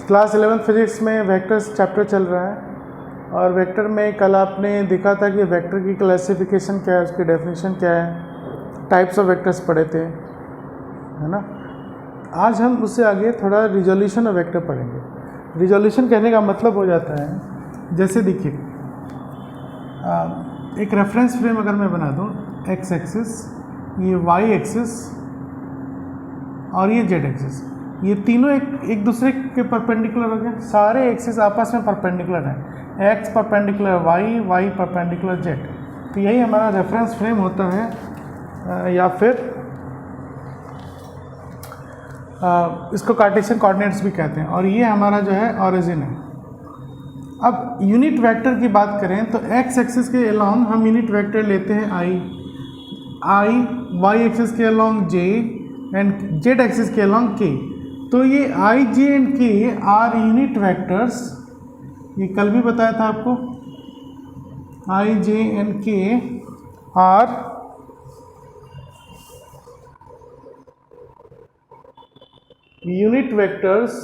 Class 11 physics में vectors chapter चल रहा है और वेक्टर में कल आपने देखा था कि वेक्टर की क्लासिफिकेशन क्या है, उसकी डेफिनेशन क्या है, टाइप्स ऑफ वेक्टर्स पढ़े थे, है ना। आज हम उससे आगे थोड़ा रिजोल्यूशन ऑफ वेक्टर पढ़ेंगे। रिजोल्यूशन कहने का मतलब हो जाता है, जैसे देखिए एक रेफरेंस फ्रेम अगर मैं बना दूँ, एक्स एक्सिस, ये वाई एक्सिस और ये जेड एक्सिस, ये तीनों एक दूसरे के परपेंडिकुलर हो गए। सारे एक्सिस आपस में परपेंडिकुलर हैं, x perpendicular y, y perpendicular z. तो यही हमारा रेफरेंस फ्रेम होता है, या फिर इसको कार्टेशियन कोऑर्डिनेट्स भी कहते हैं, और ये हमारा जो है ओरिजिन है। अब यूनिट वेक्टर की बात करें तो एक्स एक्सिस के अलोंग हम यूनिट वेक्टर लेते हैं आई, वाई एक्सिस के along j and z axis के अलोंग के। तो ये i, j and k are unit vectors, ये कल भी बताया था आपको। I, j and k are unit vectors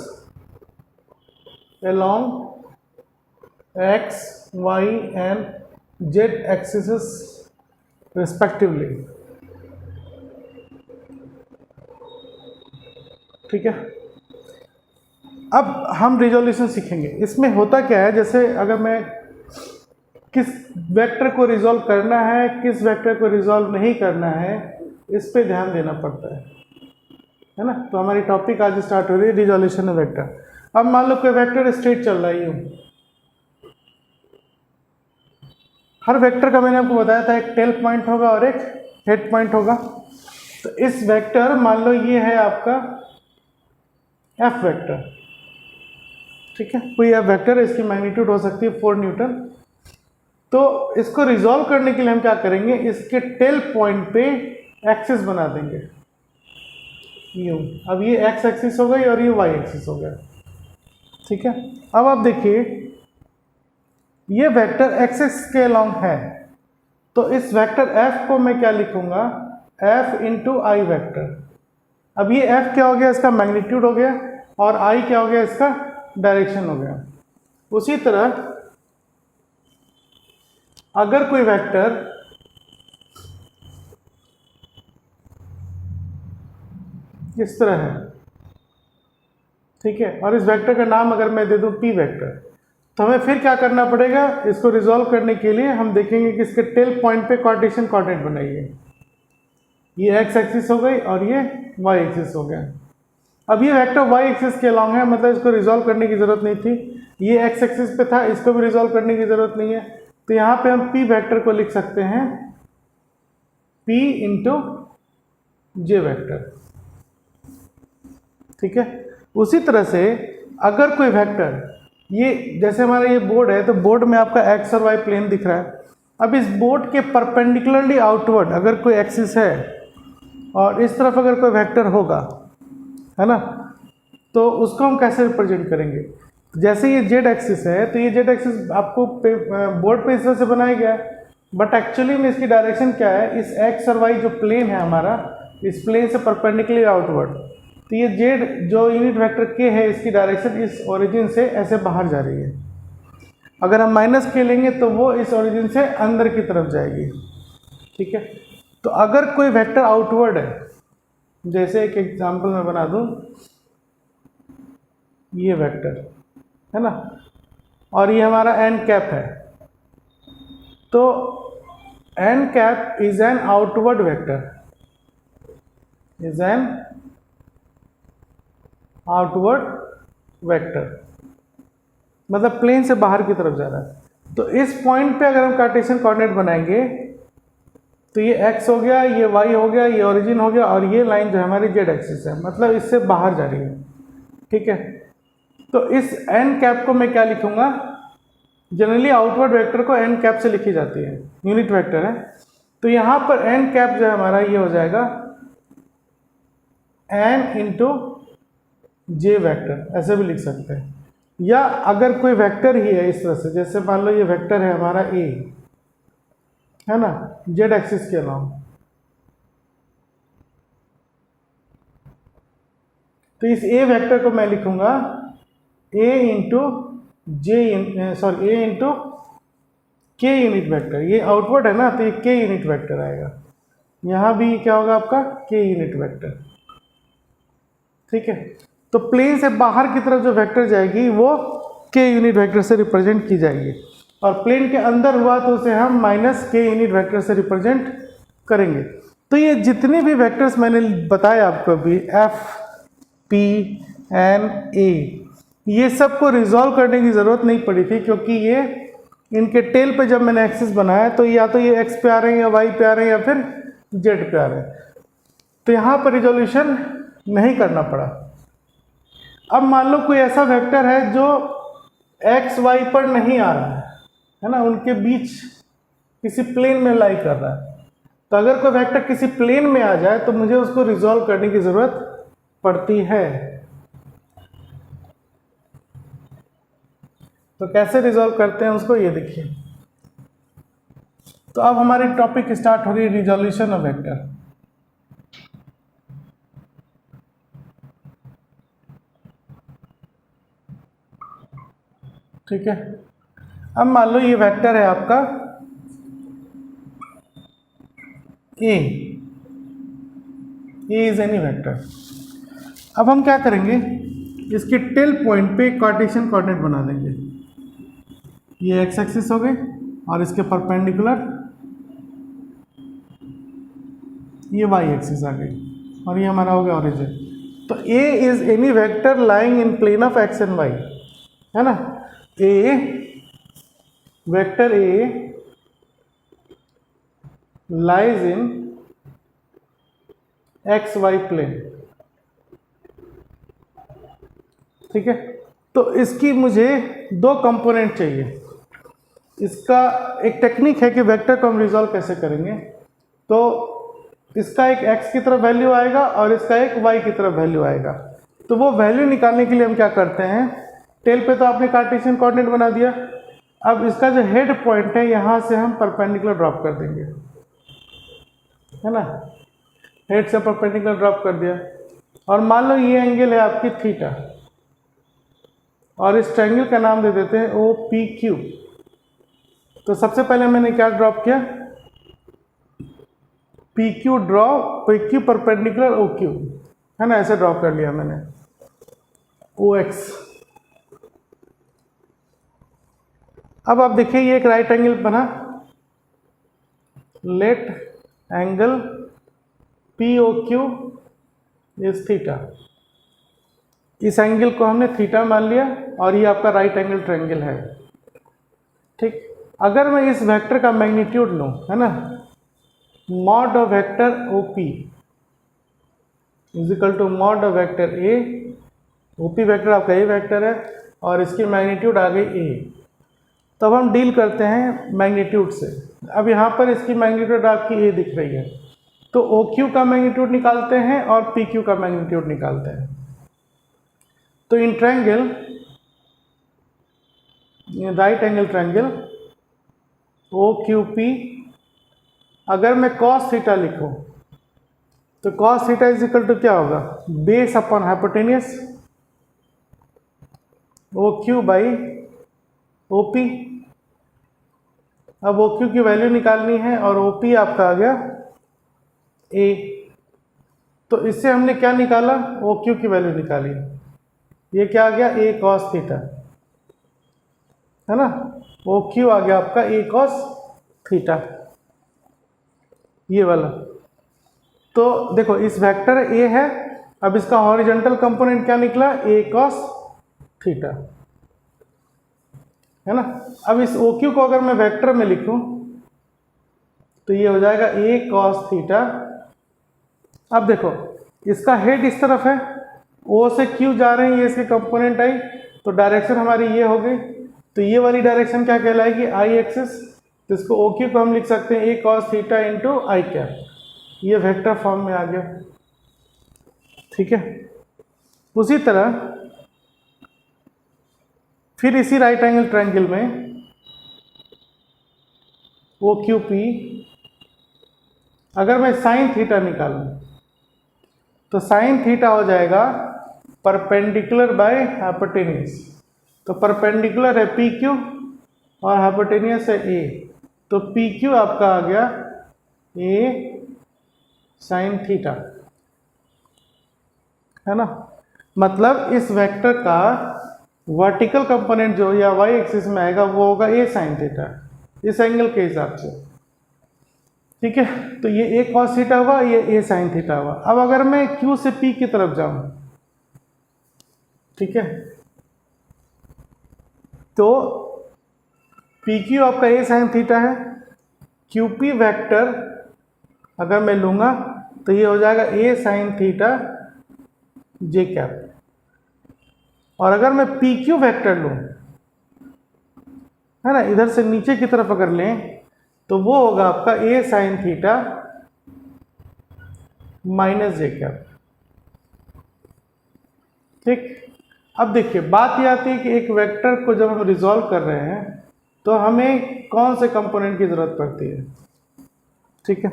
along x, y and z axes respectively। ठीक है, अब हम रिजोल्यूशन सीखेंगे। इसमें होता क्या है, जैसे अगर मैं किस वेक्टर को रिजॉल्व करना है, किस वेक्टर को रिजॉल्व नहीं करना है, इस पे ध्यान देना पड़ता है ना। तो हमारी टॉपिक आज स्टार्ट हो रही है रिजोल्यूशन ऑफ वेक्टर। अब मान लो कोई वेक्टर स्ट्रेट चल रहा है यूं, हर वेक्टर का मैंने आपको बताया था एक टेल पॉइंट होगा और एक हेड पॉइंट होगा। तो इस वेक्टर, मान लो ये है आपका एफ वेक्टर, ठीक है, कोई एफ वेक्टर है, इसकी मैग्नीट्यूड हो सकती है 4 न्यूटन। तो इसको रिजॉल्व करने के लिए हम क्या करेंगे, इसके टेल पॉइंट पे एक्सिस बना देंगे यूं। अब ये एक्स एक्सिस हो गई और ये वाई एक्सिस हो गया, ठीक है। अब आप देखिए ये वेक्टर एक्सिस के अलोंग है, तो इस वेक्टर एफ को मैं क्या लिखूंगा, एफ इंटू आई वेक्टर। अब ये एफ क्या हो गया, इसका मैग्नीट्यूड हो गया, और आई क्या हो गया, इसका डायरेक्शन हो गया। उसी तरह अगर कोई वेक्टर इस तरह है, ठीक है, और इस वेक्टर का नाम अगर मैं दे दूं पी वेक्टर, तो हमें फिर क्या करना पड़ेगा, इसको रिजॉल्व करने के लिए हम देखेंगे कि इसके टेल पॉइंट पे कार्टेशियन कोऑर्डिनेट बनाइए। ये एक्स एक्सिस हो गई और ये वाई एक्सिस हो गया। अब ये वेक्टर वाई एक्सिस के अलोंग है, मतलब इसको रिजॉल्व करने की जरूरत नहीं थी। ये एक्स एक्सिस पे था, इसको भी रिजॉल्व करने की जरूरत नहीं है। तो यहाँ पे हम पी वेक्टर को लिख सकते हैं पी इंटू जे वेक्टर, ठीक है। उसी तरह से अगर कोई वेक्टर, ये जैसे हमारा ये बोर्ड है, तो बोर्ड में आपका एक्स और वाई प्लेन दिख रहा है। अब इस बोर्ड के परपेंडिकुलरली आउटवर्ड अगर कोई एक्सिस है और इस तरफ अगर कोई वेक्टर होगा, है ना, तो उसको हम कैसे रिप्रेजेंट करेंगे। जैसे ये जेड एक्सिस है, तो ये जेड एक्सिस आपको बोर्ड पे इस तरह से बनाया गया है, बट एक्चुअली में इसकी डायरेक्शन क्या है, इस एक्स और वाई जो प्लेन है हमारा, इस प्लेन से परपेंडिकुलर आउटवर्ड। तो ये जेड जो यूनिट वेक्टर के है, इसकी डायरेक्शन इस ओरिजिन से ऐसे बाहर जा रही है। अगर हम माइनस के लेंगे तो वो इस ओरिजिन से अंदर की तरफ जाएगी, ठीक है। तो अगर कोई वेक्टर आउटवर्ड है, जैसे एक एग्जांपल मैं बना दूं, ये वेक्टर है ना, और ये हमारा एन कैप है, तो n cap is an outward vector, is an outward vector, मतलब प्लेन से बाहर की तरफ जा रहा है। तो इस पॉइंट पे अगर हम कार्टेशियन कोऑर्डिनेट बनाएंगे, तो ये x हो गया, ये y हो गया, ये ओरिजिन हो गया, और ये लाइन जो हमारी z एक्सिस है, मतलब इससे बाहर जा रही है, ठीक है। तो इस n कैप को मैं क्या लिखूंगा, जनरली आउटवर्ड वेक्टर को n कैप से लिखी जाती है, यूनिट वेक्टर है। तो यहाँ पर n कैप जो है हमारा, ये हो जाएगा n इंटू जे वेक्टर, ऐसे भी लिख सकते हैं। या अगर कोई वेक्टर ही है इस तरह से, जैसे मान लो ये वेक्टर है हमारा a, है ना, जेड एक्सिस के अलावा, तो इस ए वेक्टर को मैं लिखूंगा ए इंटू के यूनिट वेक्टर। ये आउटवर्ड है ना, तो ये के यूनिट वेक्टर आएगा। यहाँ भी क्या होगा आपका के यूनिट वेक्टर। ठीक है, तो प्लेन से बाहर की तरफ जो वेक्टर जाएगी वो के यूनिट वेक्टर से रिप्रेजेंट की जाएगी, और प्लेन के अंदर हुआ तो उसे हम माइनस के यूनिट वेक्टर से रिप्रेजेंट करेंगे। तो ये जितने भी वेक्टर्स मैंने बताए आपको अभी, एफ, पी, एन, ए, ये सब को रिजॉल्व करने की ज़रूरत नहीं पड़ी थी, क्योंकि ये इनके टेल पे जब मैंने एक्सिस बनाया तो या तो ये एक्स पे आ रहे हैं या वाई पे आ रहे हैं या फिर जेड पे आ रहे हैं, तो यहाँ पर रिजोल्यूशन नहीं करना पड़ा। अब मान लो कोई ऐसा वेक्टर है जो एक्स वाई पर नहीं आ रहा है ना, उनके बीच किसी प्लेन में लाई कर रहा है, तो अगर कोई वेक्टर किसी प्लेन में आ जाए तो मुझे उसको रिजॉल्व करने की ज़रूरत पड़ती है। तो कैसे रिजॉल्व करते हैं उसको, ये देखिए। तो अब हमारी टॉपिक स्टार्ट हो रही है रिजोल्यूशन ऑफ वेक्टर। ठीक है, अब मान लो ये वेक्टर है आपका ए इज एनी वेक्टर। अब हम क्या करेंगे, इसके टेल पॉइंट पे कार्टेशियन कोऑर्डिनेट बना देंगे। ये एक्स एक्सिस हो गई और इसके परपेंडिकुलर ये वाई एक्सिस आ गई, और ये हमारा हो गया ओरिजिन। तो A is any vector lying in plane of X and Y, है ना। A vector A lies in X Y plane. ठीक है, तो इसकी मुझे दो कंपोनेंट चाहिए। इसका एक टेक्निक है कि वेक्टर को हम रिजॉल्व कैसे करेंगे। तो इसका एक x की तरफ वैल्यू आएगा और इसका एक y की तरफ वैल्यू आएगा। तो वो वैल्यू निकालने के लिए हम क्या करते हैं, टेल पे तो आपने कार्टेशियन कोऑर्डिनेट बना दिया, अब इसका जो हेड पॉइंट है यहाँ से हम परपेंडिकुलर ड्रॉप कर देंगे, है ना। हेड से परपेंडिकुलर ड्रॉप कर दिया, और मान लो ये एंगल है आपकी थीटा, और इस ट्रायंगल का नाम दे देते हैं ओ पी क्यू। तो सबसे पहले मैंने क्या ड्रॉप किया, P Q draw, P Q perpendicular O Q, है ना, ऐसे ड्रॉ कर लिया मैंने ओ एक्स। अब आप देखिए ये एक राइट एंगल बना, let angle P O Q is theta. इस एंगल को हमने थीटा मान लिया, और ये आपका राइट एंगल ट्रायंगल है। ठीक, अगर मैं इस वेक्टर का मैग्नीट्यूड लूँ, है ना, mod of vector O P is equal to mod of vector a. O P vector आपका ए वेक्टर है और इसकी मैग्नीट्यूड आ गई ए। तब हम डील करते हैं मैग्नीट्यूड से। अब यहाँ पर इसकी मैग्नीट्यूड आपकी ए दिख रही है, तो ओ क्यू का मैग्नीट्यूड निकालते हैं और पी क्यू का मैग्नीट्यूड निकालते हैं। तो in triangle, right angle triangle O Q P, अगर मैं कॉस थीटा लिखूं तो cos theta is equal to क्या होगा, base upon hypotenuse O Q by O P. अब ओ क्यू की वैल्यू निकालनी है और ओ पी आपका आ गया ए। तो इससे हमने क्या निकाला, ओ क्यू की वैल्यू निकाली, ये क्या आ गया, ए कॉस थीटा, है ना। ओ क्यू आ गया आपका ए कॉस थीटा, ये वाला। तो देखो इस वेक्टर ए है, अब इसका हॉरिजॉन्टल कंपोनेंट क्या निकला, ए कॉस थीटा, है ना। अब इस ओ क्यू को अगर मैं वेक्टर में लिखूं तो ये हो जाएगा ए कॉस थीटा। अब देखो इसका हेड इस तरफ है, ओ से क्यू जा रहे हैं, ये इसके कंपोनेंट आई, तो डायरेक्शन हमारी ये हो गई। तो ये वाली डायरेक्शन क्या कहलाएगी, आई एक्सिस। तो इसको ओ क्यू को हम लिख सकते हैं ए कॉस थीटा इंटू आई कैप, ये वेक्टर फॉर्म में आ गया। ठीक है, उसी तरह फिर इसी राइट एंगल ट्रायंगल में ओ क्यू पी, अगर मैं साइन थीटा निकालूं तो साइन थीटा हो जाएगा परपेंडिकुलर बाय हाइपोटेन्यूज। तो परपेंडिकुलर है पी क्यू और हाइपोटेनियस है ए, तो पी क्यू आपका आ गया ए साइन थीटा, है ना। मतलब इस वेक्टर का वर्टिकल कंपोनेंट जो या वाई एक्सिस में आएगा वो होगा ए साइन थीटा इस एंगल के हिसाब से, ठीक है। तो ये ए कॉस थीटा हुआ, ये ए साइन थीटा हुआ। अब अगर मैं क्यू से पी की तरफ जाऊं, ठीक है, तो पी क्यू आपका ए साइन थीटा है, क्यू पी वैक्टर अगर मैं लूंगा तो ये हो जाएगा ए साइन थीटा जे कैप। और अगर मैं पी क्यू वैक्टर लूं, है ना, इधर से नीचे की तरफ अगर लें तो वो होगा आपका ए साइन थीटा माइनस जे कैप, ठीक। अब देखिए बात यह आती है कि एक वेक्टर को जब हम रिजॉल्व कर रहे हैं तो हमें कौन से कंपोनेंट की जरूरत पड़ती है, ठीक है।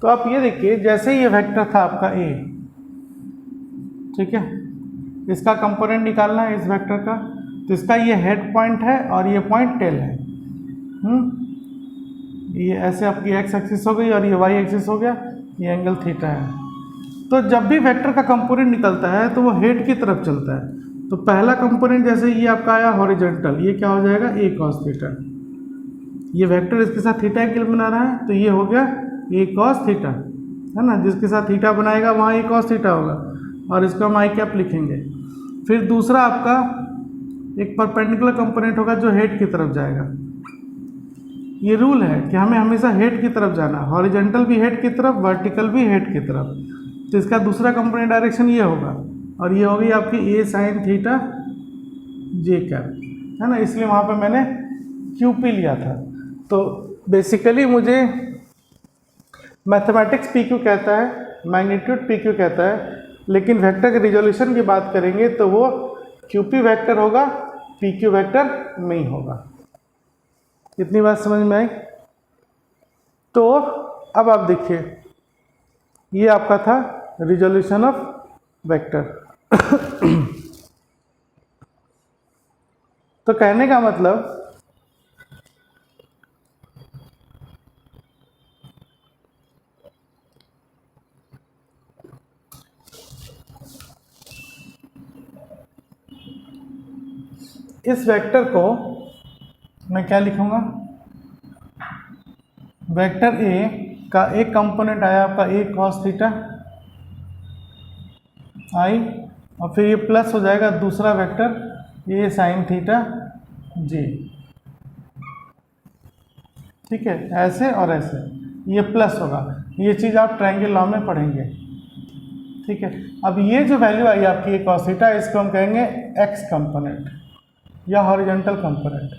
तो आप ये देखिए, जैसे ये वेक्टर था आपका ए, ठीक है, इसका कंपोनेंट निकालना है इस वेक्टर का, तो इसका ये हेड पॉइंट है और ये पॉइंट टेल है। ये ऐसे आपकी एक्स एक्सिस हो गई और ये वाई एक्सिस हो गया, ये एंगल थीटा है। तो जब भी वेक्टर का कंपोनेंट निकलता है तो वो हेड की तरफ चलता है। तो पहला कंपोनेंट जैसे ये आपका आया हॉरिजॉन्टल, ये क्या हो जाएगा ए कॉस थीटा। ये वेक्टर इसके साथ थीटा एंगल बना रहा है तो ये हो गया ए कॉस थीटा, है ना। जिसके साथ थीटा बनाएगा वहाँ ए कॉस थीटा होगा और इसको हम आई कैप लिखेंगे। फिर दूसरा आपका एक परपेंडिकुलर कंपोनेंट होगा जो हेड की तरफ जाएगा। ये रूल है कि हमें हमेशा हेड की तरफ जाना, हॉरिजॉन्टल भी हेड की तरफ, वर्टिकल भी हेड की तरफ। तो इसका दूसरा कंपोनेंट डायरेक्शन ये होगा और ये होगी आपकी ए साइन थीटा जे कैप, है ना। इसलिए वहाँ पे मैंने क्यू पी लिया था। तो बेसिकली मुझे मैथमेटिक्स पी क्यू कहता है, मैग्नीट्यूड पी क्यू कहता है, लेकिन वेक्टर के रिजोल्यूशन की बात करेंगे तो वो क्यू पी वेक्टर होगा, पी क्यू वेक्टर नहीं होगा। इतनी बात समझ में आई। तो अब आप देखिए, ये आपका था रिजोल्यूशन ऑफ वेक्टर। तो कहने का मतलब इस वेक्टर को मैं क्या लिखूंगा, वेक्टर ए का एक कंपोनेंट आया आपका ए कॉस थीटा आई, और फिर ये प्लस हो जाएगा दूसरा वेक्टर ए साइन थीटा जी, ठीक है। ऐसे और ऐसे ये प्लस होगा, ये चीज़ आप ट्रायंगल लॉ में पढ़ेंगे, ठीक है। अब ये जो वैल्यू आई आपकी ए कॉस थीटा, इसको हम कहेंगे एक्स कंपोनेंट या हॉरिजॉन्टल कंपोनेंट,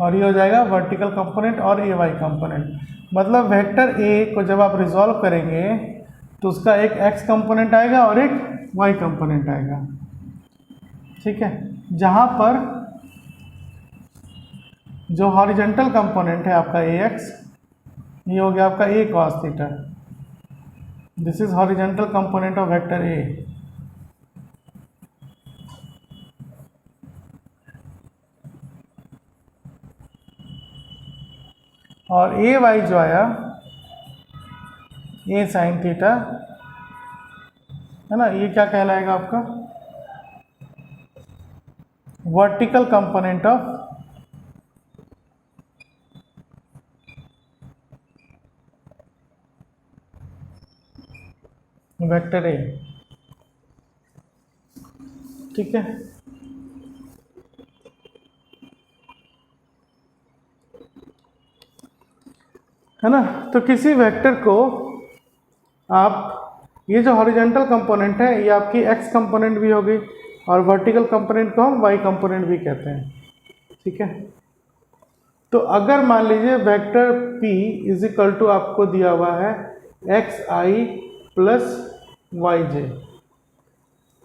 और ये हो जाएगा वर्टिकल कंपोनेंट और ए वाई कंपोनेंट। मतलब वेक्टर ए को जब आप रिजॉल्व करेंगे तो उसका एक एक्स कंपोनेंट आएगा और एक वाई कंपोनेंट आएगा, ठीक है। जहाँ पर जो हॉरिजॉन्टल कंपोनेंट है आपका ए एक्स, ये हो गया आपका A cos theta, this is horizontal component of vector A. और ए वाई जो आया ए साइन थीटा, है ना, ये क्या कहलाएगा आपका वर्टिकल कंपोनेंट ऑफ वेक्टर ए, ठीक है। है ना। तो किसी वेक्टर को आप, ये जो हॉरिजॉन्टल कंपोनेंट है ये आपकी एक्स कंपोनेंट भी होगी और वर्टिकल कंपोनेंट को हम वाई कंपोनेंट भी कहते हैं, ठीक है। तो अगर मान लीजिए vector p is equal to आपको दिया हुआ है x i plus y j,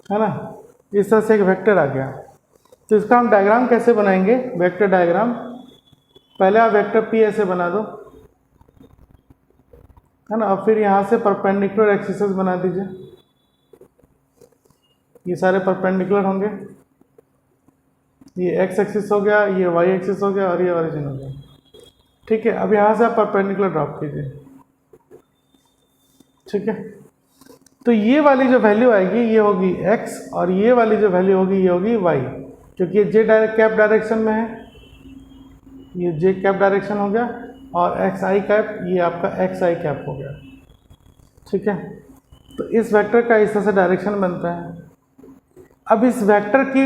है ना, इस तरह से एक वेक्टर आ गया, तो इसका हम डायग्राम कैसे बनाएंगे, वेक्टर डायग्राम। पहले आप वेक्टर p ऐसे बना दो, है ना, और फिर यहाँ से परपेंडिकुलर एक्सिस बना दीजिए, ये सारे परपेंडिकुलर होंगे, ये एक्स एक्सिस हो गया, ये वाई एक्सिस हो गया और ये ओरिजिन हो गया। ठीक है, अब यहाँ से आप परपेंडिकुलर ड्रॉप कीजिए। ठीक है, तो ये वाली जो वैल्यू आएगी ये होगी x और ये वाली जो वैल्यू होगी ये होगी y, क्योंकि ये j कैप डायरेक्शन में है, ये j कैप डायरेक्शन हो गया और xi कैप ये आपका xi कैप हो गया। ठीक है, तो इस वेक्टर का इस तरह से डायरेक्शन बनता है। अब इस वेक्टर की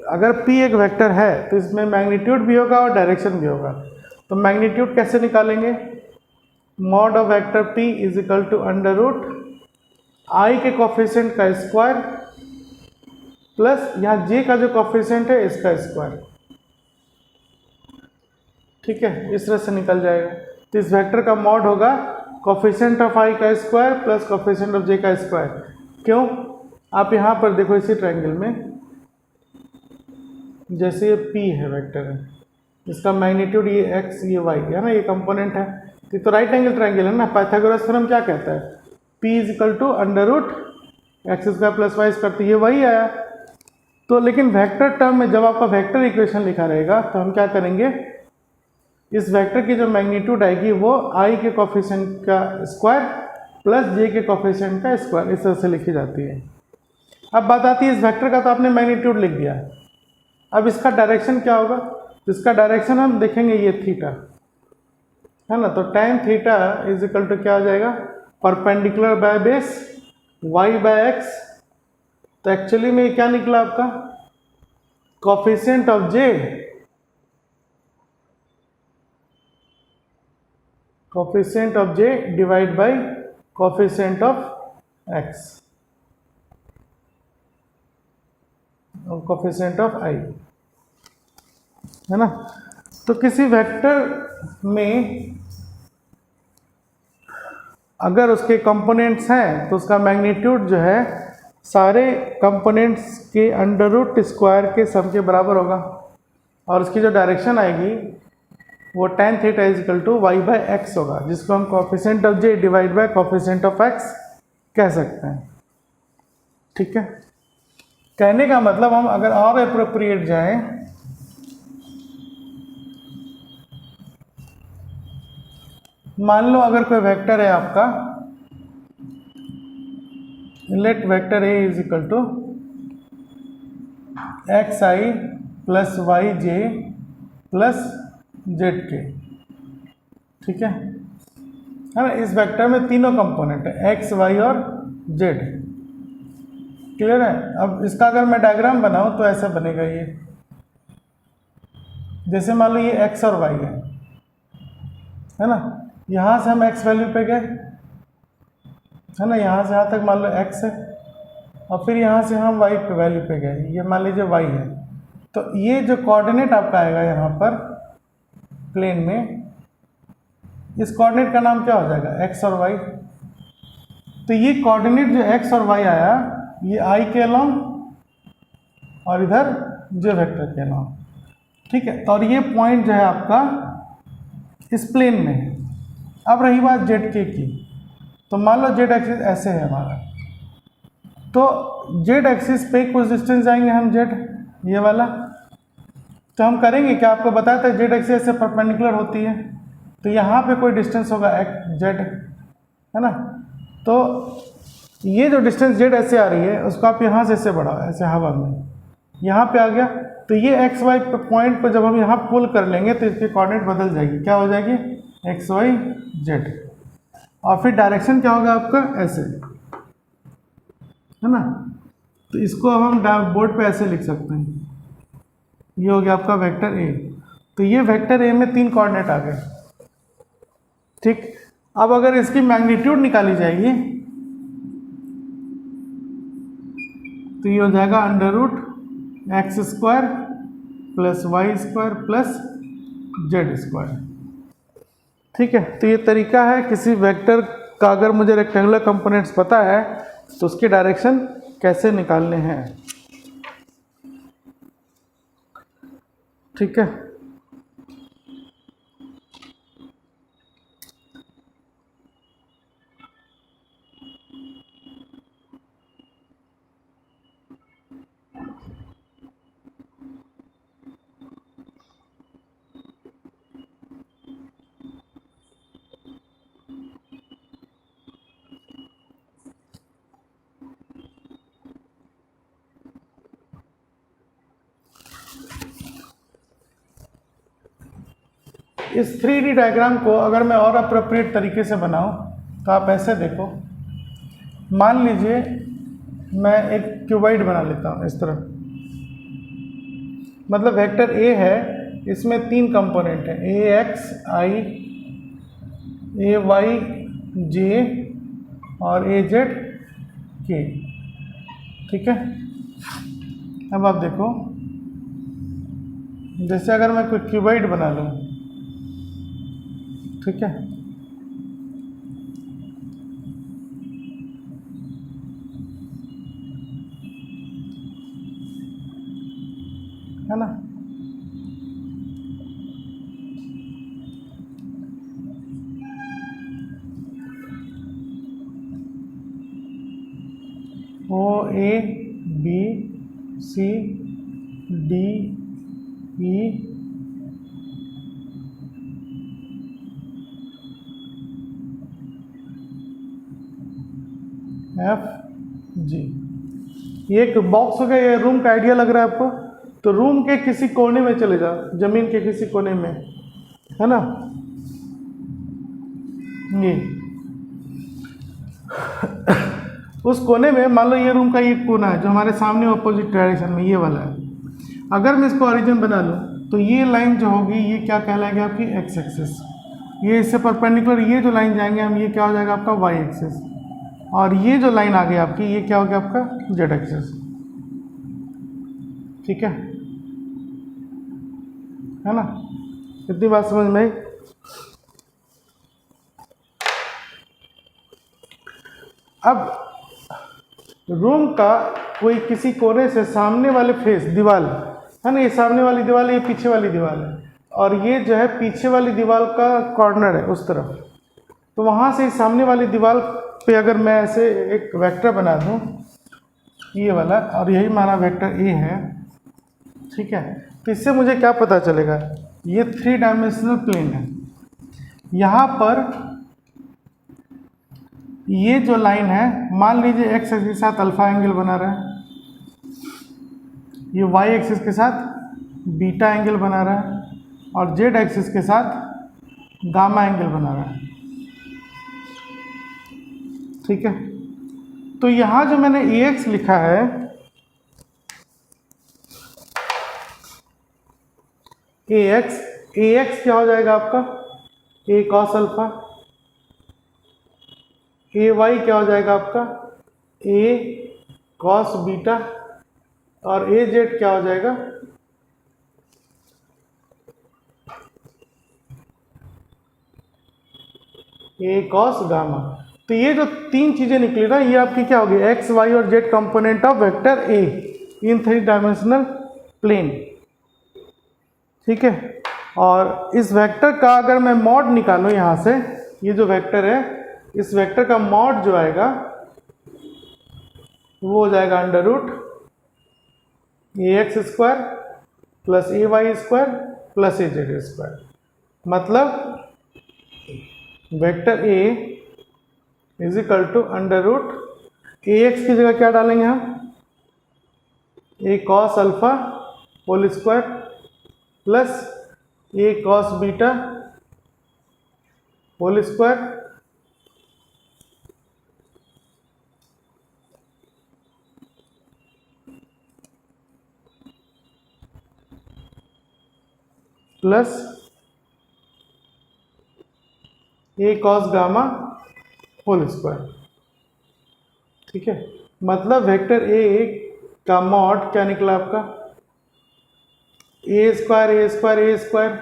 अगर p एक वेक्टर है तो इसमें मैग्नीट्यूड भी होगा और डायरेक्शन भी होगा। तो मैग्नीट्यूड कैसे निकालेंगे? Mod of vector p is equal to under root i के कोफिशिएंट का स्क्वायर प्लस यहाँ j का जो कोफिशिएंट है इसका स्क्वायर। ठीक है, इस तरह से निकल जाएगा। तो इस वेक्टर का मॉड होगा कोफिशिएंट ऑफ i का square plus coefficient of j का स्क्वायर। क्यों? आप यहाँ पर देखो इसी ट्रायंगल में, जैसे ये p है वेक्टर है, इसका मैग्नीट्यूड ये x ये y है ना, ये कंपोनेंट है, तो राइट एंगल ट्रायंगल है ना। पाइथागोरस थ्योरम क्या कहता है? p is equal to under root x square plus y square, तो ये वही आया। तो लेकिन वेक्टर टर्म में जब आपका वेक्टर इक्वेशन लिखा रहेगा तो हम क्या करेंगे, इस वेक्टर की जो मैग्नीट्यूड आएगी वो i के कोफिशिएंट का स्क्वायर प्लस j के कोफिशिएंट का स्क्वायर, इस तरह से लिखी जाती है। अब बात आती है इस वेक्टर का, तो आपने मैग्नीट्यूड लिख दिया, अब इसका डायरेक्शन क्या होगा? तो इसका डायरेक्शन हम देखेंगे ये थीटा है ना, तो tan theta is equal to क्या हो जाएगा? Perpendicular by base y by x। तो एक्चुअली में क्या निकला आपका? Coefficient of j divide by coefficient of x और कोफिशिएंट ऑफ i, है ना। तो किसी वेक्टर में अगर उसके कंपोनेंट्स हैं तो उसका मैग्नीट्यूड जो है सारे कंपोनेंट्स के अंडर रूट स्क्वायर के सम के बराबर होगा, और उसकी जो डायरेक्शन आएगी वो tan theta is equal to y by x होगा, जिसको हम coefficient of j divide by coefficient of x कह सकते हैं। ठीक है, कहने का मतलब हम अगर और एप्रोप्रिएट जाएं, मान लो अगर कोई वेक्टर है आपका, let vector a is equal to xi plus yj plus zk। ठीक है ना, इस वेक्टर में तीनों कंपोनेंट है x y और z। क्लियर है? अब इसका अगर मैं डायग्राम बनाऊं तो ऐसा बनेगा ये, जैसे मान लो ये x और y है ना, यहाँ से हम x वैल्यू पे गए है ना, यहाँ से यहाँ तक मान लो x है, और फिर यहाँ से हम y पे वैल्यू पे गए, ये मान लीजिए y है। तो ये जो कोऑर्डिनेट आपका आएगा यहाँ पर प्लेन में, इस कोऑर्डिनेट का नाम क्या हो जाएगा? x और y। तो ये कोऑर्डिनेट जो x और y आया ये i के अलोंग और इधर j वेक्टर के अलोंग। ठीक है, तो और ये पॉइंट जो है आपका इस प्लेन में है। अब रही बात zk की, तो मान लो z एक्सिस ऐसे है हमारा, तो z एक्सिस पे कुछ डिस्टेंस जाएंगे हम z ये वाला, तो हम करेंगे क्या, आपको बताया था z एक्सिस ऐसे परपेंडिकुलर होती है, तो यहाँ पे कोई डिस्टेंस होगा z है ना। तो ये जो डिस्टेंस z ऐसे आ रही है उसको आप यहाँ से ऐसे बढ़ाओ, ऐसे हवा में यहाँ पे आ गया, तो ये एक्स वाई पॉइंट पर जब हम यहाँ पुल कर लेंगे तो इसकी कोऑर्डिनेट बदल जाएगी, क्या हो जाएगी? एक्स वाई जेड, और फिर डायरेक्शन क्या होगा आपका? ऐसे, है ना। तो इसको अब हम बोर्ड पे ऐसे लिख सकते हैं, ये हो गया आपका वेक्टर ए। तो ये वेक्टर ए में तीन कोऑर्डिनेट आ गए। ठीक, अब अगर इसकी मैग्नीट्यूड निकाली जाएगी तो ये हो जाएगा under root x square plus y square plus z square. ठीक है, तो ये तरीका है किसी वेक्टर का अगर मुझे रेक्टेंगुलर कंपोनेंट्स पता है तो उसकी डायरेक्शन कैसे निकालने हैं। ठीक है, इस 3D डायग्राम को अगर मैं और अप्रोप्रिएट तरीके से बनाऊं तो आप ऐसे देखो, मान लीजिए मैं एक क्यूबॉइड बना लेता हूं इस तरह, मतलब वेक्टर ए है, इसमें 3 कंपोनेंट हैं, ए एक्स आई, ए वाई जे और ए जेड के। ठीक है, अब आप देखो, जैसे अगर मैं कोई क्यूबॉइड बना लूं, ठीक है ना, O A B C D E F G. ये एक बॉक्स हो गया, ये रूम का आइडिया लग रहा है आपको? तो रूम के किसी कोने में चले जाओ, जमीन के किसी कोने में, है ना, ये उस कोने में मान लो ये रूम का ये कोना है जो हमारे सामने ऑपोजिट डायरेक्शन में ये वाला है। अगर मैं इसको ओरिजिन बना लूँ तो ये लाइन जो होगी ये क्या कहलाएगी आपकी एक्स एक्सिस, ये इससे परपेंडिकुलर ये जो लाइन जाएंगे हम, ये क्या हो जाएगा आपका वाई एक्सिस, और ये जो लाइन आ गई आपकी ये क्या हो गया आपका जेड एक्सिस। ठीक है ना, इतनी बात समझ में आई? अब रूम का कोई किसी कोने से सामने वाले फेस दीवार है ना, ये सामने वाली दीवार है, ये पीछे वाली दीवार है, और ये जो है पीछे वाली दीवार का कॉर्नर है उस तरफ, तो वहाँ से सामने वाली दीवार पे अगर मैं ऐसे एक वेक्टर बना दूँ ये वाला, और यही हमारा वेक्टर ए है, ठीक है, तो इससे मुझे क्या पता चलेगा, ये 3 डायमेंशनल प्लेन है, यहाँ पर ये जो लाइन है मान लीजिए एक्स एक्सिस के साथ अल्फा एंगल बना रहा है, ये वाई एक्सिस के साथ बीटा एंगल बना रहा है, और जेड एक्सिस के साथ गामा एंगल बना रहा है। ठीक है, तो यहाँ जो मैंने ए एक्स लिखा है, ए एक्स क्या हो जाएगा आपका A cos alpha, A Y क्या हो जाएगा आपका ए कॉस बीटा, और ए जेड क्या हो जाएगा ए कॉस गामा। तो ये जो 3 चीजें निकली ना, ये आपकी क्या होगी एक्स वाई और z component of vector a in 3 dimensional plane. ठीक है, और इस वेक्टर का अगर मैं मॉड निकालूं यहाँ से, ये जो वेक्टर है इस वेक्टर का मॉड जो आएगा वो हो जाएगा under root A X square plus A Y square plus A Z square, मतलब vector A is equal to under root A X की जगह क्या डालेंगे हम A cos alpha whole square plus A cos beta whole square plus A cos gamma whole square. ठीक है, मतलब vector ए का मॉड क्या निकला आपका ए स्क्वायर ए स्क्वायर ए स्क्वायर,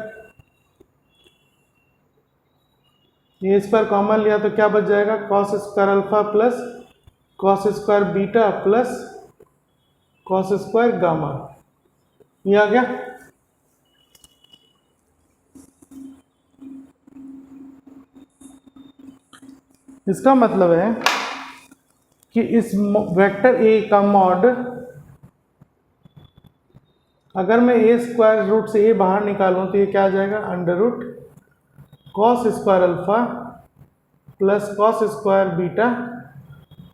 ए स्क्वायर कॉमन लिया तो क्या बच जाएगा cos square alpha plus cos square beta plus cos square gamma, ये आ गया। इसका मतलब है कि इस वेक्टर ए का मॉड, अगर मैं ए स्क्वायर रूट से ए बाहर निकालूं तो ये क्या आ जाएगा under root cos square alpha plus cos square beta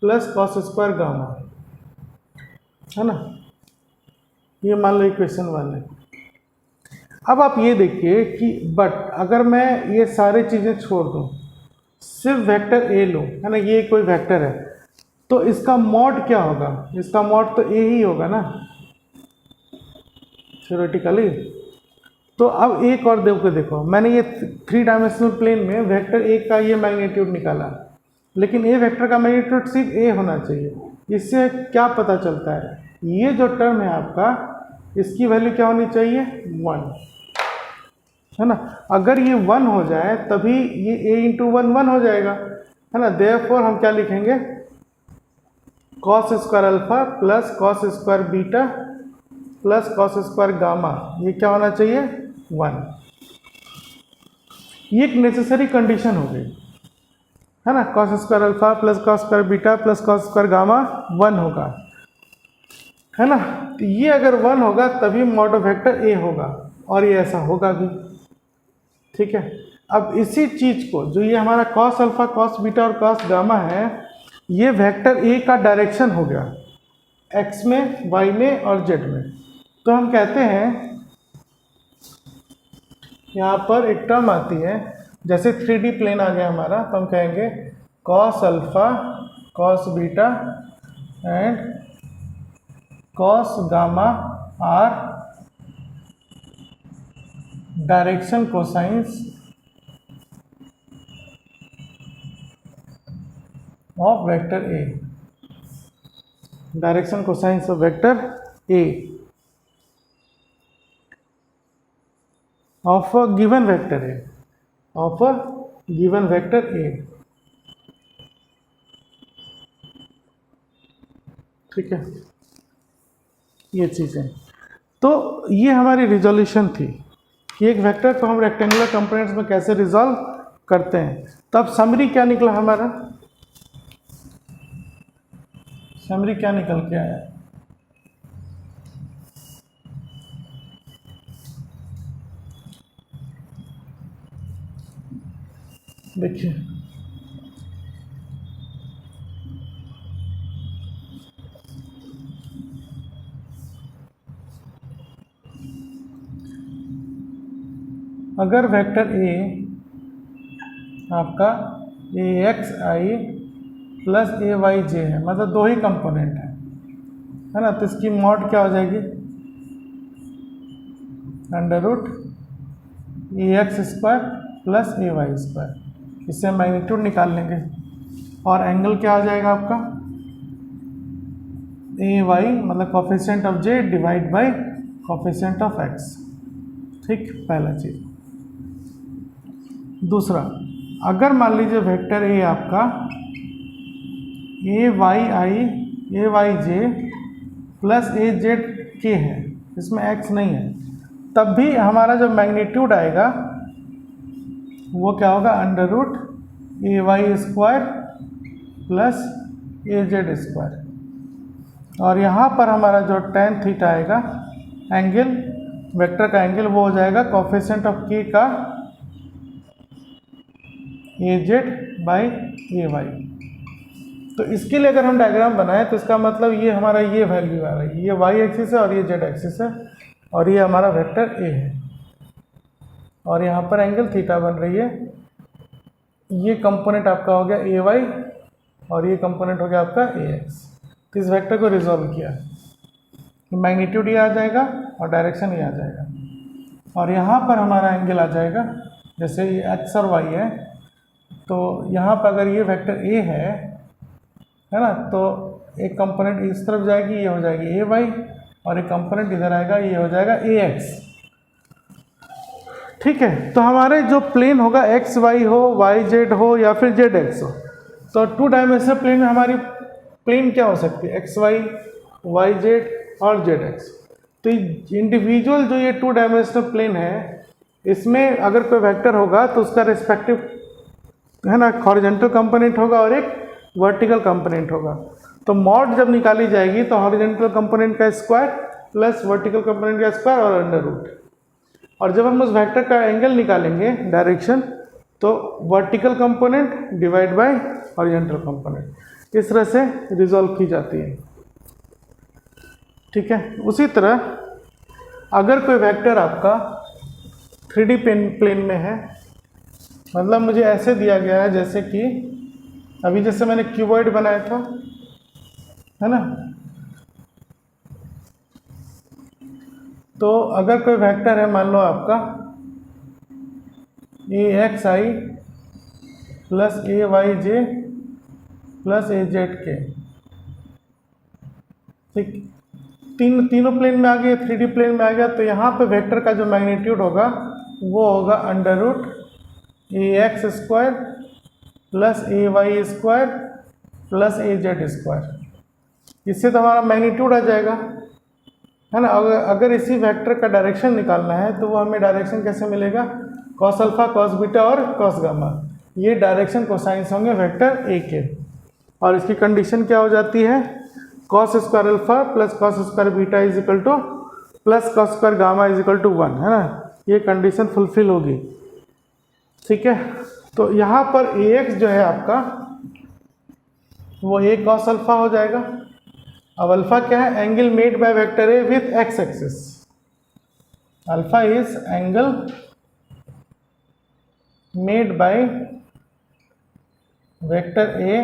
plus cos square gamma, है ना, ये मान लो इक्वेशन 1 है। अब आप ये देखिए कि बट अगर मैं ये सारी चीज़ें छोड़ दूँ, सिर्फ वेक्टर ए लूँ, है ना, ये कोई वेक्टर है, तो इसका मॉड क्या होगा? इसका मॉड तो ए ही होगा ना थ्योरेटिकली। तो अब एक और देखो, मैंने ये 3 डायमेंशनल प्लेन में वेक्टर ए का ये मैग्नीट्यूड निकाला, लेकिन ए वेक्टर का मैग्नीट्यूड सिर्फ ए होना चाहिए। इससे क्या पता चलता है? ये जो टर्म है आपका, इसकी वैल्यू क्या होनी चाहिए? 1, है ना। अगर ये 1 हो जाए तभी ये a इंटू 1 हो जाएगा, है ना। देयरफॉर हम क्या लिखेंगे? Cos square alpha plus cos square beta plus cos square gamma, ये क्या होना चाहिए? 1। ये एक नेसेसरी कंडीशन हो गई, है ना। Cos square alpha plus cos square beta plus cos square gamma 1 होगा, है ना। तो ये अगर 1 होगा तभी मॉड ऑफ वेक्टर ए होगा, और ये ऐसा होगा भी, ठीक है। अब इसी चीज को, जो ये हमारा कॉस अल्फा कॉस बीटा और कॉस गामा है, ये वेक्टर ए का डायरेक्शन हो गया एक्स में, वाई में और जेड में। तो हम कहते हैं यहाँ पर एक टर्म आती है, जैसे 3D प्लेन आ गया हमारा, तो हम कहेंगे cos alpha cos beta and cos gamma are direction cosines of vector a, direction cosines of vector a of a given vector A, of a given vector A, ठीक है। ये चीज़ें, तो ये हमारी रिजोल्यूशन थी कि एक वेक्टर को हम रेक्टेंगुलर कंपोनेंट्स में कैसे रिजॉल्व करते हैं। तब समरी क्या निकला हमारा? समरी क्या निकल के आया? देखिए, अगर वेक्टर ए आपका ए x i plus A Y j है, मतलब 2 ही कंपोनेंट है ना, तो इसकी मॉड क्या हो जाएगी? Under root A X square plus A Y square. इससे हम मैग्नीट्यूड निकाल लेंगे, और एंगल क्या आ जाएगा आपका? ए वाई मतलब coefficient of J divide by coefficient of x, ठीक, पहला चीज। दूसरा, अगर मान लीजिए वेक्टर ए आपका ए Y I A Y J plus A Z के है, इसमें एक्स नहीं है, तब भी हमारा जो मैग्नीट्यूड आएगा वो क्या होगा? Under root A Y square plus A Z square. और यहाँ पर हमारा जो tan थीटा आएगा, एंगल वेक्टर का एंगल, वो हो जाएगा कोफिशिएंट ऑफ के का ए जेड बाई ए वाई। तो इसके लिए अगर हम डायग्राम बनाएं तो इसका मतलब ये हमारा ये वैल्यू आ रही है, ये वाई एक्सिस है और ये जेड एक्सिस है, और ये हमारा वेक्टर ए है, और यहाँ पर एंगल थीटा बन रही है। ये कंपोनेंट आपका हो गया ए वाई और ये कंपोनेंट हो गया आपका ए एक्स। तो इस वेक्टर को रिजॉल्व किया, मैग्नीट्यूड ये आ जाएगा और डायरेक्शन ये आ जाएगा, और यहाँ पर हमारा एंगल आ जाएगा, जैसे ये एक्स और वाई है, तो यहाँ पर अगर ये वेक्टर ए है ना, तो एक कंपोनेंट इस तरफ जाएगी, ये हो जाएगी ए वाई, और एक कंपोनेंट इधर आएगा, ये हो जाएगा ए एक्स, ठीक है। तो हमारे जो प्लेन होगा एक्स वाई हो, वाई जेड हो या फिर जेड एक्स हो, तो 2 डायमेंशनल प्लेन में हमारी प्लेन क्या हो सकती है? एक्स वाई, वाई जेड और जेड एक्स। तो इंडिविजुअल जो ये 2 डायमेंशनल प्लेन है, इसमें अगर कोई वेक्टर होगा तो उसका रिस्पेक्टिव, है ना, हॉरिजॉन्टल कंपोनेंट होगा और एक वर्टिकल कंपोनेंट होगा। तो मॉड जब निकाली जाएगी तो हॉरिजॉन्टल कंपोनेंट का स्क्वायर प्लस वर्टिकल कंपोनेंट का स्क्वायर और अंडर रूट, और जब हम उस वेक्टर का एंगल निकालेंगे डायरेक्शन, तो vertical component divide by horizontal component, इस तरह से रिजॉल्व की जाती है, ठीक है। उसी तरह अगर कोई वेक्टर आपका 3D प्लेन में है, मतलब मुझे ऐसे दिया गया है जैसे कि अभी जैसे मैंने क्यूबॉइड बनाया था, है ना। तो अगर कोई वेक्टर है, मान लो आपका AXI plus AYJ plus AZK, ठीक, तीनों प्लेन में आ गया, 3D प्लेन में आ गया। तो यहाँ पे वेक्टर का जो मैग्नीट्यूड होगा वो होगा √AX square plus AY square plus AZ square. इससे तो हमारा मैग्नीट्यूड आ जाएगा, है ना। अगर इसी वेक्टर का डायरेक्शन निकालना है तो वो हमें डायरेक्शन कैसे मिलेगा, कॉस अल्फा कॉस बीटा और कॉस गामा, ये डायरेक्शन कोसाइंस होंगे वेक्टर ए के। और इसकी कंडीशन क्या हो जाती है, cos square alpha plus cos square beta is equal to plus cos square gamma is equal to 1, है ना। ये कंडीशन फुलफिल होगी, ठीक है। तो यहाँ पर AX जो है आपका वो A कॉस अल्फा हो जाएगा। अब अल्फा क्या है, angle made by vector a with x axis. Alpha is angle made by vector a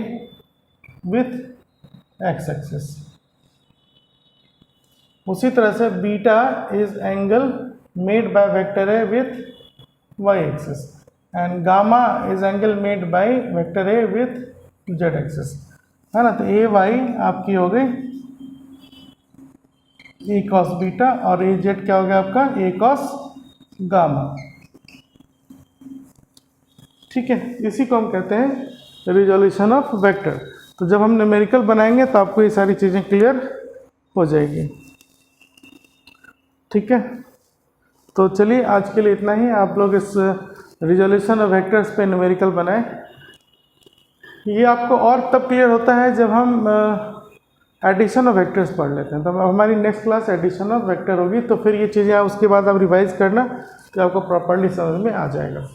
with x axis. उसी तरह से beta is angle made by vector a with y axis and gamma is angle made by vector a with z axis, है ना। तो ए Y आपकी हो गई ए cos beta और ए जेड क्या हो गया आपका ए कॉस गामा, ठीक है। इसी को हम कहते हैं रिजोल्यूशन ऑफ वेक्टर। तो जब हम न्यूमेरिकल बनाएंगे तो आपको ये सारी चीज़ें क्लियर हो जाएगी, ठीक है। तो चलिए आज के लिए इतना ही। आप लोग इस रिजोल्यूशन ऑफ वेक्टर्स पे न्यूमेरिकल बनाएं। ये आपको और तब क्लियर होता है जब हम एडिशन ऑफ वेक्टर्स पढ़ लेते हैं। तो हमारी next class addition of vector होगी, तो फिर ये चीज़ें उसके बाद आप रिवाइज करना तो आपको प्रॉपर्ली समझ में आ जाएगा।